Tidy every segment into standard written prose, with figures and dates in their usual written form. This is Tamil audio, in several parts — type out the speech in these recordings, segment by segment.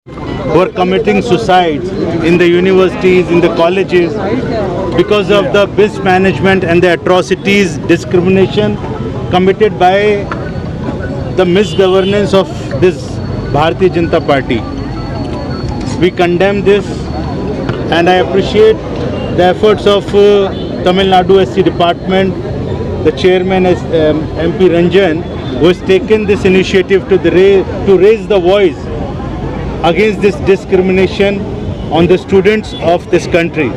who are committing suicides in the universities, in the colleges, because of the mismanagement and the atrocities, discrimination committed by the misgovernance of this Bharatiya Janata Party. We condemn this, and I appreciate the efforts of Tamil Nadu SC Department, the chairman is MP Ranjan, who has taken this initiative to raise the voice against this discrimination on the students of this country.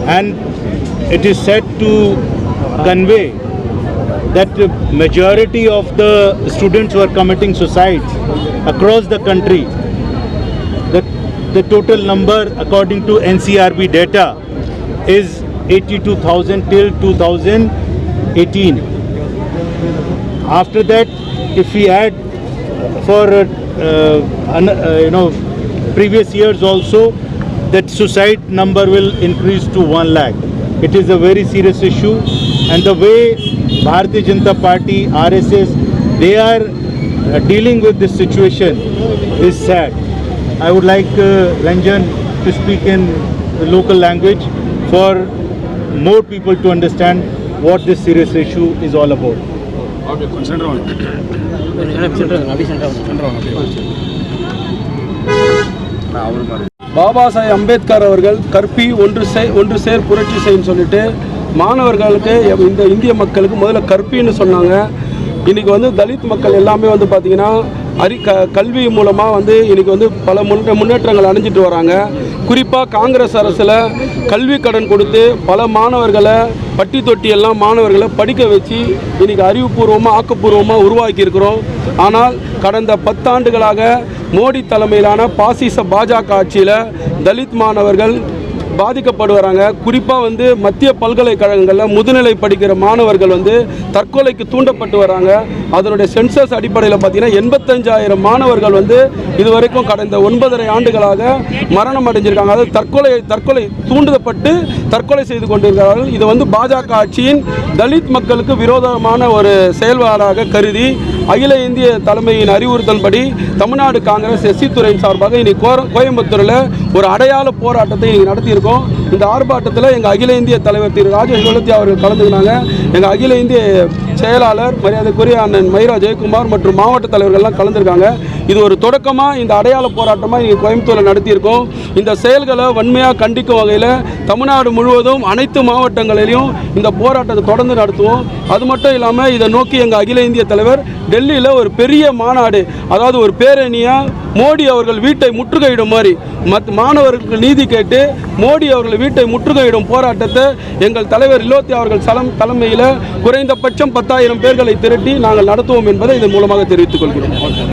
And it is said to convey that the majority of the students who are committing suicides across the country, the total number according to NCRB data is 82,000 till 2018. After that, if we add for previous years also, that suicide number will increase to 1 lakh. It is a very serious issue, and the way Bharatiya Janata Party, RSS, they are dealing with this situation is sad. I would like Ranjan to speak in the local language for more people to understand what this serious issue is all about. Okay, center on. Baba Saheb Ambedkar அவர்கள் கற்பி ஒன்று சேர் புரட்சி செய்யும் சொல்லிட்டு மாணவர்களுக்கு இந்த இந்திய மக்களுக்கு முதல்ல கற்பின்னு சொன்னாங்க. இன்றைக்கி வந்து தலித் மக்கள் எல்லாமே வந்து பார்த்திங்கன்னா கல்வி மூலமாக வந்து இன்றைக்கி வந்து பல முன்னேற்றங்கள் அடைஞ்சிட்டு வராங்க. குறிப்பாக காங்கிரஸ் அரசில் கல்வி கடன் கொடுத்து பல மாணவர்களை பட்டி தொட்டி எல்லாம் மாணவர்களை படிக்க வச்சு இன்றைக்கி அறிவுபூர்வமாக ஆக்கப்பூர்வமாக உருவாக்கி இருக்கிறோம். ஆனால் கடந்த 10 ஆண்டுகளாக மோடி தலைமையிலான பாசிச பாஜக ஆட்சியில் தலித் மாணவர்கள் பாதிக்கப்பட்டு வராங்க. குறிப்பாக வந்து மத்திய பல்கலைக்கழகங்களில் முதுநிலை படிக்கிற மாணவர்கள் வந்து தற்கொலைக்கு தூண்டப்பட்டு வராங்க. அதனுடைய சென்சஸ் அடிப்படையில் பார்த்திங்கன்னா 85,000 மாணவர்கள் வந்து இதுவரைக்கும் கடந்த 9.5 ஆண்டுகளாக மரணம் அடைஞ்சிருக்காங்க. அதாவது தற்கொலை தூண்டப்பட்டு தற்கொலை செய்து கொண்டிருக்கிறார்கள். இது வந்து பாஜக ஆட்சியின் தலித் மக்களுக்கு விரோதமான ஒரு செயல்பாடாக கருதி அகில இந்திய தலைமையின் அறிவுறுத்தல் படி தமிழ்நாடு காங்கிரஸ் எஸ்சி துறையின் சார்பாக இன்னைக்கு கோயம்புத்தூரில் ஒரு அடையாள போராட்டத்தை இன்னைக்கு நடத்தியிருக்கோம். இந்த ஆர்ப்பாட்டத்தில் எங்கள் அகில இந்திய தலைவர் திரு ராஜேஷ் கொலத்தி அவர்கள் கலந்துக்கினாங்க. எங்கள் அகில இந்திய செயலாளர் மரியாதைக்குரிய அண்ணன் மயிரா ஜெயக்குமார் மற்றும் மாவட்ட தலைவர்கள்லாம் கலந்துருக்காங்க. இது ஒரு தொடக்கமாக இந்த அடையாள போராட்டமாக இங்கே கோயம்புத்தூரில் நடத்தியிருக்கோம். இந்த செயல்களை வன்மையாக கண்டிக்கும் வகையில் தமிழ்நாடு முழுவதும் அனைத்து மாவட்டங்களிலும் இந்த போராட்டத்தை தொடர்ந்து நடத்துவோம். அது மட்டும் இல்லாமல் இதை நோக்கி எங்கள் அகில இந்திய தலைவர் டெல்லியில் ஒரு பெரிய மாநாடு, அதாவது ஒரு பேரணியாக மோடி அவர்கள் வீட்டை முற்றுகையிடும் மாதிரி மாணவர்களுக்கு நீதி கேட்டு மோடி அவர்கள் வீட்டை முற்றுகையிடும் போராட்டத்தை எங்கள் தலைவர் இலோத்தி அவர்கள் தலைமையில் குறைந்தபட்சம் 10,000 பேர்களை திரட்டி நாங்கள் நடத்துவோம் என்பதை இதன் மூலமாக தெரிவித்துக் கொள்கிறோம்.